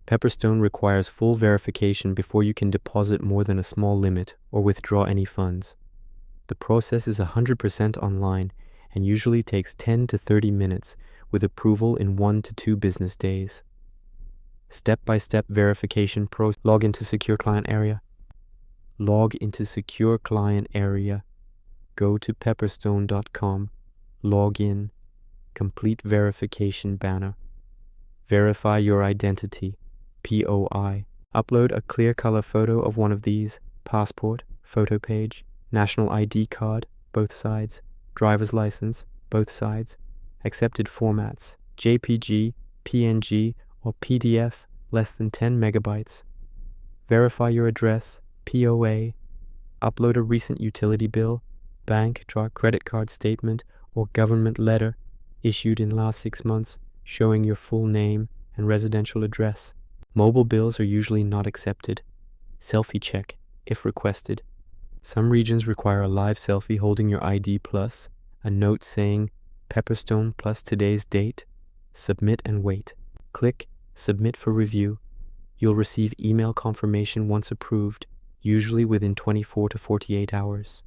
Pepperstone requires full verification before you can deposit more than a small limit or withdraw any funds. The process is 100% online and usually takes 10 to 30 minutes with approval in 1 to 2 business days. Step-by-step verification process. Log into Secure Client Area. Log into Secure Client Area. Go to pepperstone.com. Log in. Complete verification banner. Verify your identity. POI. Upload a clear color photo of one of these: passport, photo page, national ID card, both sides, driver's license, both sides. Accepted formats: JPG, PNG, or PDF less than 10 megabytes. Verify your address, POA. Upload a recent utility bill, bank, credit card statement, or government letter issued in last 6 months showing your full name and residential address. Mobile bills are usually not accepted. Selfie check, if requested. Some regions require a live selfie holding your ID plus a note saying Pepperstone plus today's date. Submit and wait. Click Submit for review. You'll receive email confirmation once approved, usually within 24 to 48 hours.